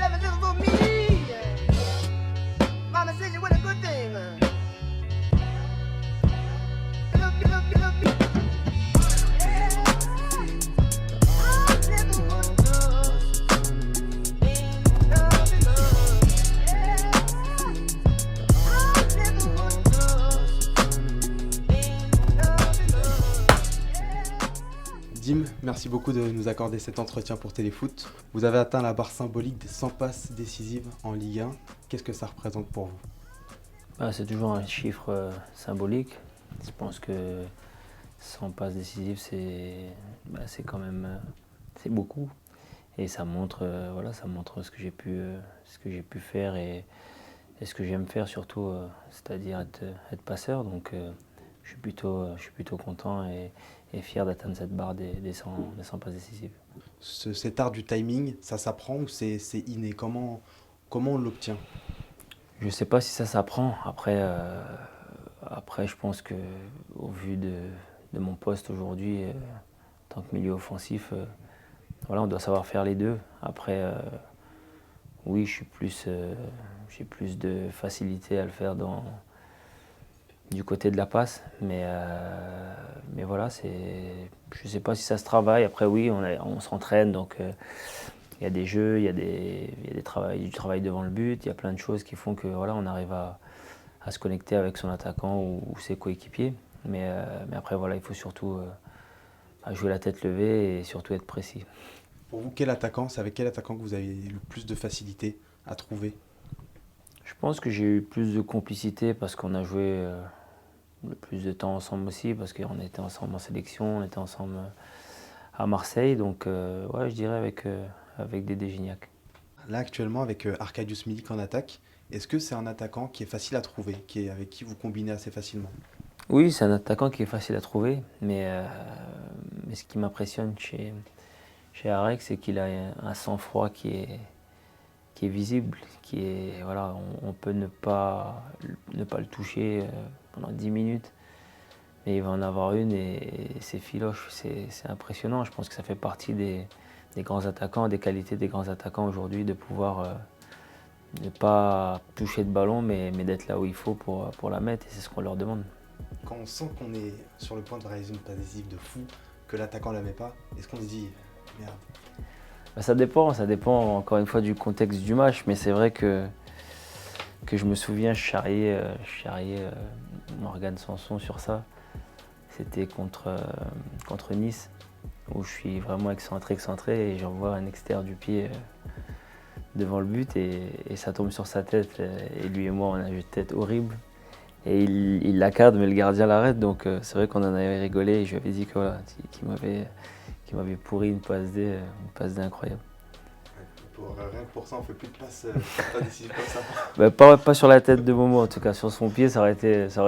never do for me. Mama said you were a good thing. Dim, merci beaucoup de nous accorder cet entretien pour Téléfoot. Vous avez atteint la barre symbolique des 100 passes décisives en Ligue 1. Qu'est-ce que ça représente pour vous? C'est toujours un chiffre symbolique. Je pense que 100 passes décisives, c'est quand même c'est beaucoup. Et ça montre, ça montre ce que j'ai pu faire et ce que j'aime faire surtout, c'est-à-dire être passeur. Donc je suis plutôt content et fier d'atteindre cette barre des 100 passes décisives. Cet art du timing, ça s'apprend ou c'est inné? Comment on l'obtient? Je ne sais pas si ça s'apprend. Après, je pense que au vu de mon poste aujourd'hui, en tant que milieu offensif, on doit savoir faire les deux. Après, oui, j'ai plus de facilité à le faire du côté de la passe, mais voilà, je ne sais pas si ça se travaille. Après, oui, on s'entraîne, donc il y a des jeux, il y a du travail devant le but, il y a plein de choses qui font que on arrive à se connecter avec son attaquant ou ses coéquipiers. Mais après, il faut surtout jouer la tête levée et surtout être précis. Pour vous, c'est avec quel attaquant que vous avez le plus de facilité à trouver? Je pense que j'ai eu plus de complicité parce qu'on a joué le plus de temps ensemble aussi, parce qu'on était ensemble en sélection, on était ensemble à Marseille. Donc, je dirais avec Dédé Gignac. Là, actuellement, avec Arkadiusz Milik en attaque, est-ce que c'est un attaquant qui est facile à trouver, avec qui vous combinez assez facilement? Oui, c'est un attaquant qui est facile à trouver, mais ce qui m'impressionne chez Arek, c'est qu'il a un sang-froid qui est visible, on peut ne pas le toucher pendant 10 minutes, mais il va en avoir une et c'est filoche, c'est impressionnant. Je pense que ça fait partie des grands attaquants, des qualités des grands attaquants aujourd'hui, de pouvoir ne pas toucher de ballon, mais d'être là où il faut pour la mettre, et c'est ce qu'on leur demande. Quand on sent qu'on est sur le point de réaliser une passe décisive de fou, que l'attaquant ne la met pas, est-ce qu'on se dit merde? Ça dépend encore une fois du contexte du match, mais c'est vrai que je me souviens, je charriais Morgan Sanson sur ça. C'était contre Nice, où je suis vraiment excentré et j'envoie un extérieur du pied devant le but et ça tombe sur sa tête. Et lui et moi, on a un jeu de tête horrible. Et il la cadre, mais le gardien l'arrête. Donc c'est vrai qu'on en avait rigolé et je lui avais dit qu'il m'avait pourri une passe D incroyable. Rien que pour ça, on fait plus de passes pas décisives comme ça. Pas sur la tête de Momo, en tout cas. Sur son pied, ça aurait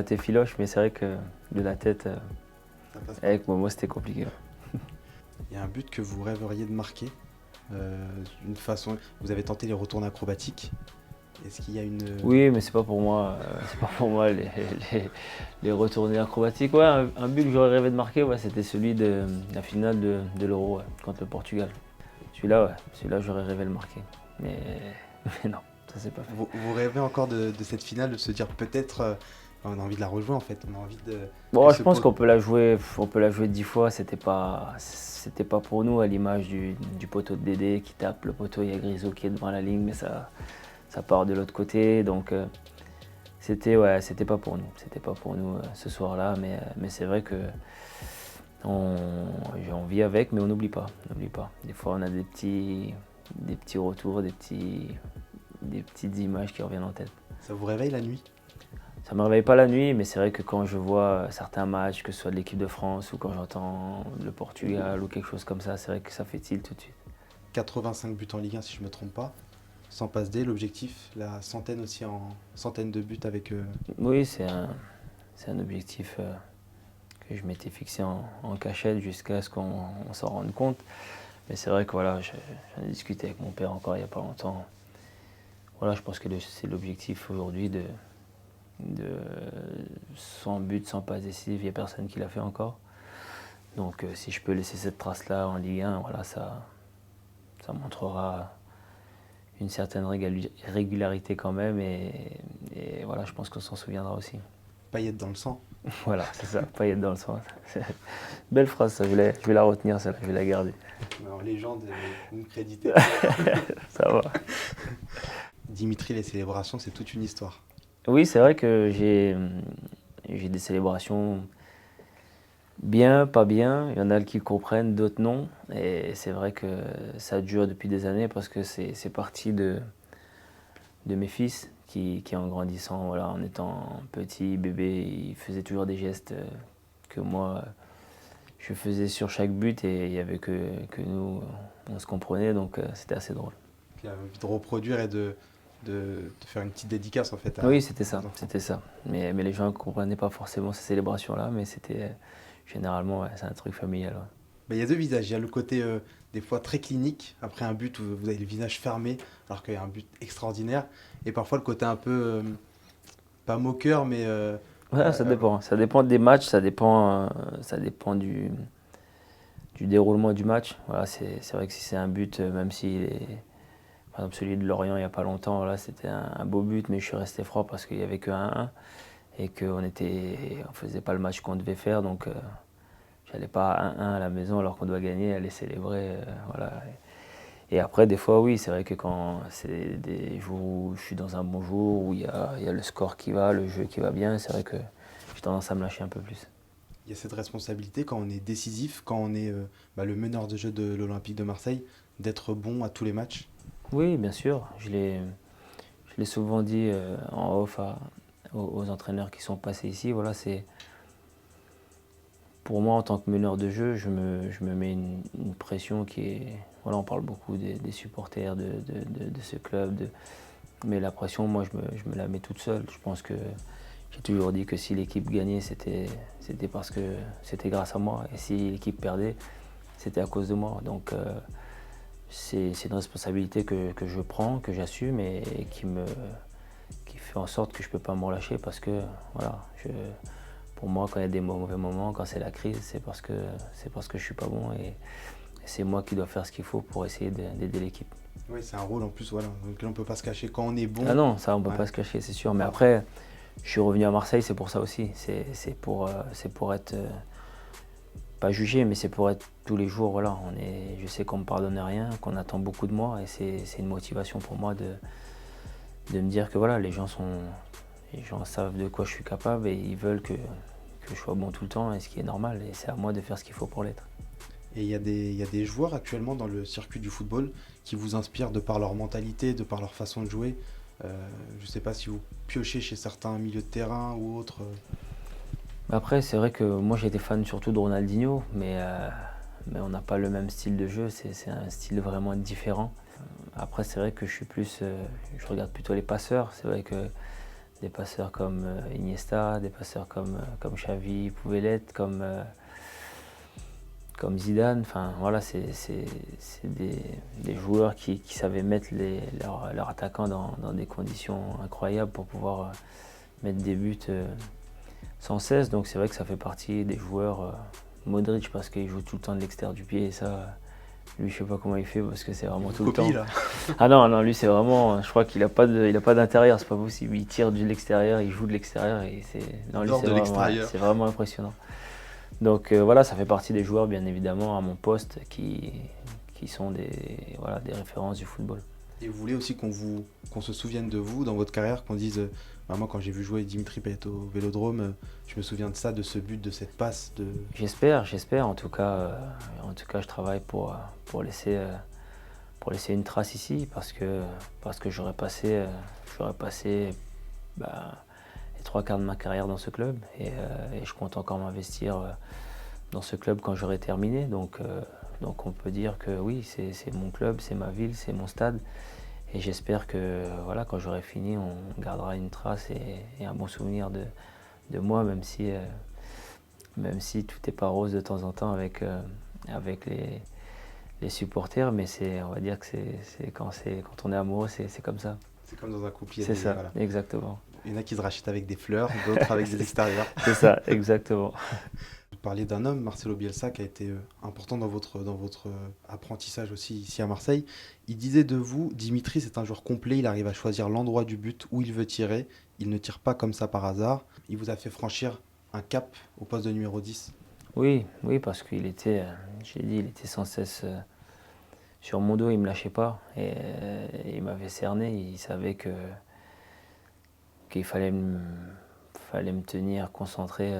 été filoche, mais c'est vrai que de la tête, avec Momo, c'était compliqué. Il y a un but que vous rêveriez de marquer, une façon. Vous avez tenté les retours acrobatiques. Est-ce qu'il y a une... Oui, mais c'est pas pour moi. Les retournées acrobatiques. Ouais, un but que j'aurais rêvé de marquer, c'était celui de la finale de l'Euro contre le Portugal. Celui-là, j'aurais rêvé de le marquer. Mais non, ça c'est pas fait. Vous rêvez encore de cette finale, de se dire peut-être, on a envie de la rejouer en fait. On a envie de. Je pense qu'on peut la jouer. On peut la jouer 10 fois. C'était pas pour nous, à l'image du poteau de Dédé qui tape le poteau. Il y a Grisot qui est devant la ligne, mais ça part de l'autre côté. Donc c'était pas pour nous. C'était pas pour nous ce soir-là. Mais c'est vrai que on vit avec, mais on n'oublie pas. Des fois, on a des petits retours, des petites images qui reviennent en tête. Ça vous réveille la nuit? Ça ne me réveille pas la nuit, mais c'est vrai que quand je vois certains matchs, que ce soit de l'équipe de France ou quand j'entends le Portugal ou quelque chose comme ça, c'est vrai que ça fait tilt tout de suite. 85 buts en Ligue 1 si je ne me trompe pas. 100 passes D, l'objectif, la centaine aussi centaine de buts avec... Oui, c'est un objectif que je m'étais fixé en cachette jusqu'à ce qu'on s'en rende compte. Mais c'est vrai que j'en ai discuté avec mon père encore il n'y a pas longtemps. Je pense que c'est l'objectif aujourd'hui de 100 buts, 100 passes décisives, il n'y a personne qui l'a fait encore. Donc si je peux laisser cette trace-là en Ligue 1, ça montrera une certaine régularité quand même. Et voilà, je pense qu'on s'en souviendra aussi. Paillettes dans le sang. Voilà, c'est ça, paillettes dans le sang. Belle phrase, ça, je vais la retenir, celle-là, je vais la garder. En légende, vous me créditez. Ça va. Dimitri, les célébrations, c'est toute une histoire. Oui, c'est vrai que j'ai des célébrations bien, pas bien. Il y en a qui comprennent, d'autres non. Et c'est vrai que ça dure depuis des années parce que c'est parti de mes fils qui en grandissant, voilà, en étant petit, bébé, ils faisaient toujours des gestes que moi, je faisais sur chaque but et il n'y avait que nous, on se comprenait, donc c'était assez drôle. Il a envie de reproduire et de faire une petite dédicace en fait. Oui, c'était ça, c'était ça. Mais les gens ne comprenaient pas forcément ces célébrations-là, mais c'était généralement, ouais, c'est un truc familial. Ouais. Il y a deux visages. Il y a le côté des fois très clinique, après un but où vous avez le visage fermé, alors qu'il y a un but extraordinaire. Et parfois le côté un peu, pas moqueur, mais... Ouais, ça dépend. Ça dépend des matchs, ça dépend du déroulement du match. Voilà, c'est vrai que si c'est un but, même s'il est... Par exemple, celui de Lorient, il n'y a pas longtemps, voilà, c'était un beau but, mais je suis resté froid parce qu'il n'y avait que 1-1 et qu'on ne faisait pas le match qu'on devait faire. Donc, j'allais pas à 1-1 à la maison alors qu'on doit gagner, aller célébrer. Voilà. Et après, des fois, oui, c'est vrai que quand c'est des jours où je suis dans un bon jour, où il y a le score qui va, le jeu qui va bien, c'est vrai que j'ai tendance à me lâcher un peu plus. Il y a cette responsabilité quand on est décisif, quand on est le meneur de jeu de l'Olympique de Marseille, d'être bon à tous les matchs. Oui, bien sûr. Je l'ai souvent dit en off aux entraîneurs qui sont passés ici. Voilà, pour moi, en tant que meneur de jeu, je me mets une pression qui est... Voilà, on parle beaucoup des supporters de ce club, mais la pression, moi, je me la mets toute seule. Je pense que j'ai toujours dit que si l'équipe gagnait, c'était parce que c'était grâce à moi. Et si l'équipe perdait, c'était à cause de moi. Donc, c'est une responsabilité que je prends, que j'assume et qui fait en sorte que je ne peux pas m'en lâcher parce que, voilà, pour moi, quand il y a des mauvais moments, quand c'est la crise, c'est parce que je ne suis pas bon et c'est moi qui dois faire ce qu'il faut pour essayer d'aider l'équipe. Oui, c'est un rôle en plus, voilà, donc là on ne peut pas se cacher. Quand on est bon... Ah non, ça on ne peut pas se cacher, c'est sûr. Mais après, je suis revenu à Marseille, c'est pour ça aussi. C'est pour être, pas jugé, mais c'est pour être tous les jours, voilà. Je sais qu'on ne me pardonne rien, qu'on attend beaucoup de moi et c'est une motivation pour moi de me dire que voilà, les gens savent de quoi je suis capable et ils veulent que je sois bon tout le temps, et ce qui est normal, et c'est à moi de faire ce qu'il faut pour l'être. Et il y a des joueurs actuellement dans le circuit du football qui vous inspirent de par leur mentalité, de par leur façon de jouer. Je ne sais pas si vous piochez chez certains milieux de terrain ou autres. Après, c'est vrai que moi j'ai été fan surtout de Ronaldinho, mais on n'a pas le même style de jeu, c'est un style vraiment différent. Après, c'est vrai que je regarde plutôt les passeurs. C'est vrai que des passeurs comme Iniesta, des passeurs comme Xavi pouvaient l'être, comme Zidane. Enfin, voilà, c'est des joueurs qui savaient mettre leurs attaquants dans des conditions incroyables pour pouvoir mettre des buts sans cesse. Donc c'est vrai que ça fait partie des joueurs. Modric, parce qu'il joue tout le temps de l'extérieur du pied, et ça, lui, je sais pas comment il fait parce que c'est vraiment tout le temps. Là. Ah non, lui c'est vraiment, je crois qu'il a pas d'intérieur, c'est pas possible. Il tire de l'extérieur, il joue de l'extérieur et c'est vraiment impressionnant. Donc voilà, ça fait partie des joueurs bien évidemment à mon poste qui sont des références du football. Et vous voulez aussi qu'on se souvienne de vous dans votre carrière, qu'on dise moi quand j'ai vu jouer Dimitri Payet au Vélodrome, je me souviens de ça, de ce but, de cette passe. J'espère. En tout cas, je travaille pour laisser une trace ici parce que j'aurais passé les 3/4 de ma carrière dans ce club et je compte encore m'investir dans ce club quand j'aurai terminé. Donc on peut dire que oui, c'est mon club, c'est ma ville, c'est mon stade. Et j'espère que voilà, quand j'aurai fini, on gardera une trace et un bon souvenir de moi, même si tout n'est pas rose de temps en temps avec les supporters. Mais on va dire que c'est quand on est amoureux, c'est comme ça. C'est comme dans un couple. C'est ça, voilà. Exactement. Il y en a qui se rachètent avec des fleurs, d'autres avec des extérieurs. C'est ça, exactement. parliez d'un homme, Marcelo Bielsa, qui a été important dans votre apprentissage aussi ici à Marseille. Il disait de vous, Dimitri, c'est un joueur complet, il arrive à choisir l'endroit du but où il veut tirer. Il ne tire pas comme ça par hasard. Il vous a fait franchir un cap au poste de numéro 10. Oui, oui, parce qu'il était, je l'ai dit, il était sans cesse sur mon dos, il ne me lâchait pas. Et il m'avait cerné, il savait qu'il fallait me tenir concentré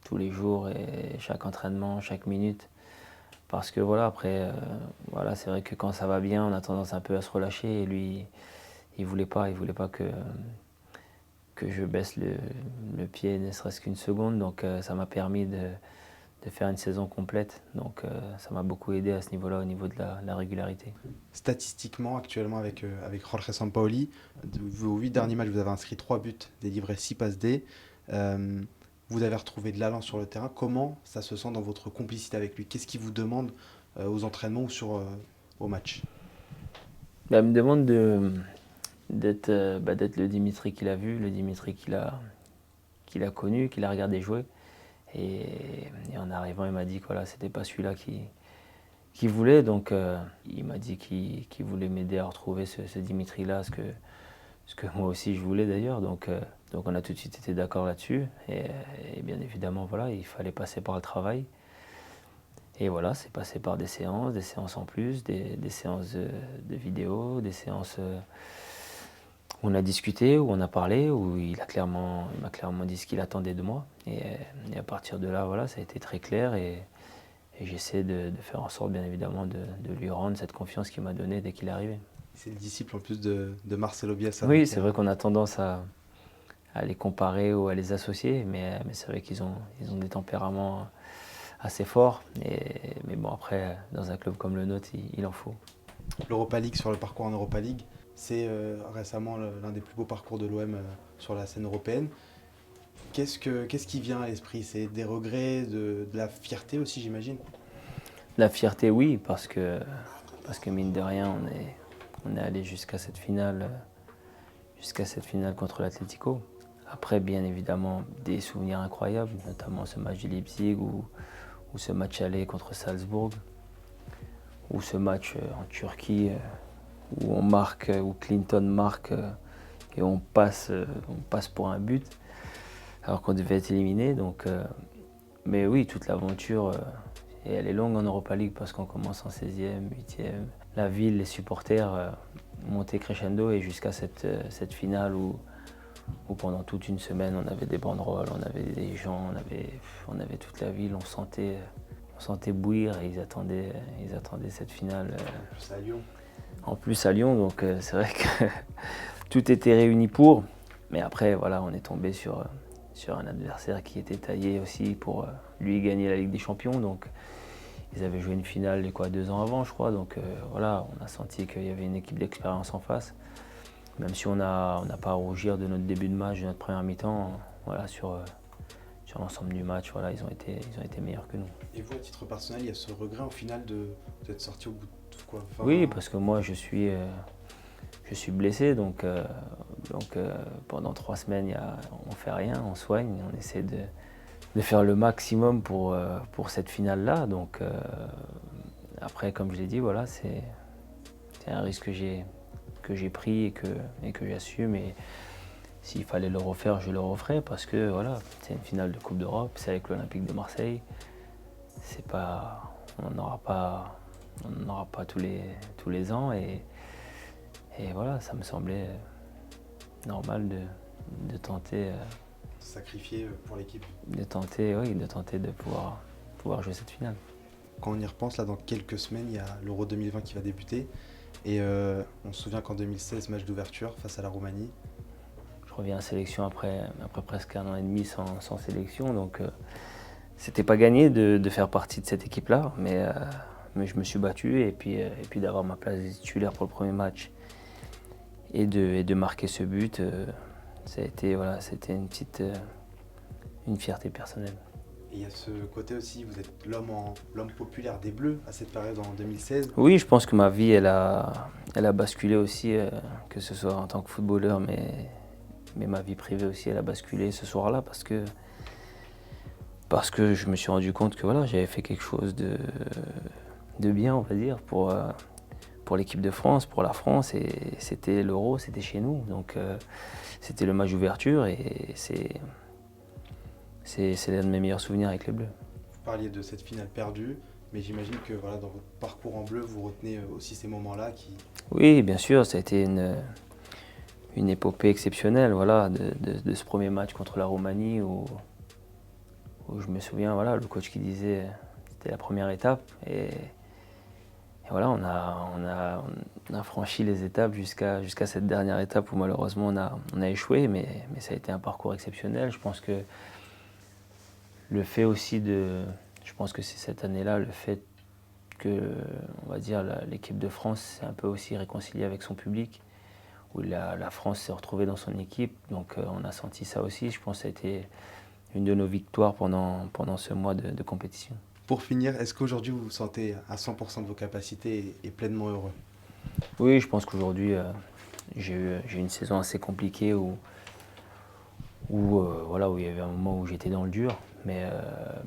tous les jours et chaque entraînement, chaque minute. Parce que voilà, après, voilà, c'est vrai que quand ça va bien, on a tendance un peu à se relâcher. Et lui, il voulait pas que je baisse le pied ne serait-ce qu'une seconde. Donc ça m'a permis de faire une saison complète. Donc ça m'a beaucoup aidé à ce niveau-là, au niveau de la régularité. Statistiquement, actuellement, avec Jorge Sampaoli, vos 8 derniers matchs, vous avez inscrit 3 buts, délivré 6 passes D. Vous avez retrouvé de l'allant sur le terrain. Comment ça se sent dans votre complicité avec lui? Qu'est-ce qu'il vous demande aux entraînements ou au match? Il me demande d'être le Dimitri qu'il a vu, le Dimitri qu'il a connu, qu'il a regardé jouer. Et en arrivant, il m'a dit que voilà, c'était pas celui-là qu'il voulait. Donc il m'a dit qu'il voulait m'aider à retrouver ce Dimitri-là, ce que moi aussi je voulais d'ailleurs. Donc on a tout de suite été d'accord là-dessus. Et bien évidemment, voilà, il fallait passer par le travail. Et voilà, c'est passé par des séances en plus, des séances de vidéo, des séances où on a discuté, où on a parlé, où il m'a clairement dit ce qu'il attendait de moi. Et à partir de là, voilà, ça a été très clair et j'essaie de faire en sorte, bien évidemment, de lui rendre cette confiance qu'il m'a donnée dès qu'il est arrivé. C'est le disciple en plus de Marcelo Bielsa. Oui, c'est vrai qu'on a tendance à les comparer ou à les associer, mais c'est vrai qu'ils ont des tempéraments assez forts. Mais bon, après, dans un club comme le nôtre, il en faut. L'Europa League, sur le parcours en Europa League, c'est récemment l'un des plus beaux parcours de l'OM sur la scène européenne. Qu'est-ce qui vient à l'esprit? C'est des regrets, de la fierté aussi, j'imagine? La fierté, oui, parce que mine de rien, on est allé jusqu'à cette finale contre l'Atlético. Après, bien évidemment, des souvenirs incroyables, notamment ce match de Leipzig ou ce match aller contre Salzbourg, ou ce match en Turquie où Clinton marque et on passe pour un but alors qu'on devait être éliminé. Donc, mais oui, toute l'aventure, et elle est longue en Europa League parce qu'on commence en 16e, 8e. La ville, les supporters montaient crescendo et jusqu'à cette finale où pendant toute une semaine on avait des banderoles, on avait des gens, on avait toute la ville, on sentait bouillir et ils attendaient cette finale. En plus à Lyon, donc c'est vrai que tout était réuni pour. Mais après, voilà, on est tombé sur un adversaire qui était taillé aussi pour lui gagner la Ligue des Champions. Donc ils avaient joué une finale 2 ans avant, je crois. Donc voilà, on a senti qu'il y avait une équipe d'expérience en face. Même si on n'a pas à rougir de notre début de match, de notre première mi-temps, voilà, sur l'ensemble du match, voilà, ils ont été meilleurs que nous. Et vous, à titre personnel, il y a ce regret en finale d'être sorti au bout de quoi? Oui, parce que moi je suis blessé, donc pendant 3 semaines on fait rien, on soigne, on essaie de faire le maximum pour cette finale-là. Donc après, comme je l'ai dit, voilà, c'est un risque que j'ai pris et que j'assume. Et s'il fallait le refaire, je le referais parce que voilà, c'est une finale de Coupe d'Europe, c'est avec l'Olympique de Marseille. On n'aura pas tous les ans et voilà, ça me semblait normal de tenter. Sacrifier pour l'équipe. De tenter de pouvoir jouer cette finale. Quand on y repense, là, dans quelques semaines, il y a l'Euro 2020 qui va débuter. Et on se souvient qu'en 2016, match d'ouverture face à la Roumanie. Je reviens en sélection après presque 1 an et demi sans sélection. Donc c'était pas gagné de faire partie de cette équipe-là. Mais je me suis battu et puis d'avoir ma place de titulaire pour le premier match et de marquer ce but, c'était une fierté personnelle. Et il y a ce côté aussi, vous êtes l'homme populaire des Bleus à cette période en 2016. Oui, je pense que ma vie, elle a basculé aussi, que ce soit en tant que footballeur, mais ma vie privée aussi, elle a basculé ce soir-là parce que parce que je me suis rendu compte que voilà, j'avais fait quelque chose de bien, on va dire, pour l'équipe de France, pour la France, et c'était l'Euro, c'était chez nous. Donc c'était le match d'ouverture et c'est l'un de mes meilleurs souvenirs avec les Bleus. Vous parliez de cette finale perdue, mais j'imagine que voilà, dans votre parcours en bleu, vous retenez aussi ces moments-là qui... Oui, bien sûr, ça a été une épopée exceptionnelle, voilà, de ce premier match contre la Roumanie où je me souviens, voilà, le coach qui disait c'était la première étape et voilà, on a franchi les étapes jusqu'à cette dernière étape où malheureusement on a échoué, mais ça a été un parcours exceptionnel. Je pense que le fait aussi je pense que c'est cette année-là, le fait que, on va dire, l'équipe de France s'est un peu aussi réconciliée avec son public, où la France s'est retrouvée dans son équipe, donc on a senti ça aussi. Je pense que ça a été une de nos victoires pendant ce mois de compétition. Pour finir, est-ce qu'aujourd'hui vous vous sentez à 100% de vos capacités et pleinement heureux? Oui, je pense qu'aujourd'hui j'ai eu une saison assez compliquée où voilà, où il y avait un moment où j'étais dans le dur, mais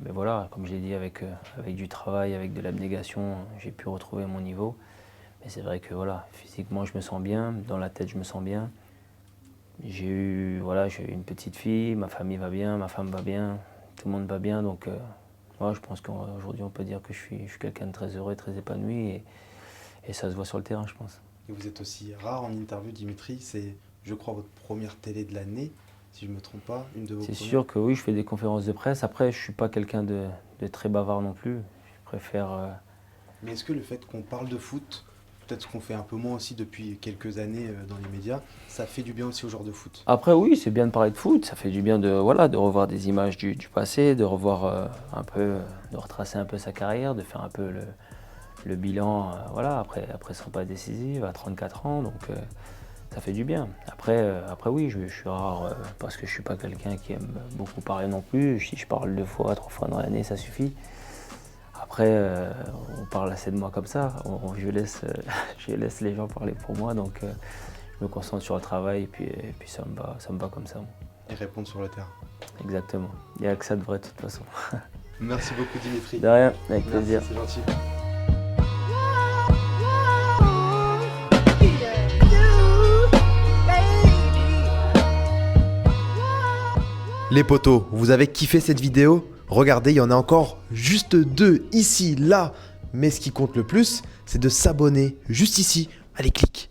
voilà, comme je l'ai dit, avec du travail, avec de l'abnégation, j'ai pu retrouver mon niveau. Mais c'est vrai que voilà, physiquement je me sens bien, dans la tête je me sens bien. J'ai eu une petite fille, ma famille va bien, ma femme va bien, tout le monde va bien, donc voilà, je pense qu'aujourd'hui on peut dire que je suis quelqu'un de très heureux, très épanoui et ça se voit sur le terrain, je pense. Et vous êtes aussi rare en interview, Dimitri, c'est je crois votre première télé de l'année, si je ne me trompe pas, une de vos C'est premières. sûr que oui, je fais des conférences de presse, après je ne suis pas quelqu'un de très bavard non plus, je préfère... Mais est-ce que le fait qu'on parle de foot, peut-être ce qu'on fait un peu moins aussi depuis quelques années dans les médias, ça fait du bien aussi aux joueurs de foot? Après oui, c'est bien de parler de foot, ça fait du bien de revoir des images du passé, de revoir de retracer un peu sa carrière, de faire un peu le bilan après son pas décisif à 34 ans, donc ça fait du bien. Après oui, je suis rare parce que je suis pas quelqu'un qui aime beaucoup parler non plus. Si je parle 2 fois, 3 fois dans l'année, ça suffit. Après, on parle assez de moi comme ça, je laisse les gens parler pour moi, donc je me concentre sur le travail et puis ça me va comme ça. Et répondre sur le terrain. Exactement, il n'y a que ça de vrai de toute façon. Merci beaucoup Dimitri. De rien, avec Merci, plaisir. c'est gentil. Les potos, vous avez kiffé cette vidéo? Regardez, il y en a encore juste 2 ici, là. Mais ce qui compte le plus, c'est de s'abonner juste ici. Allez, clique.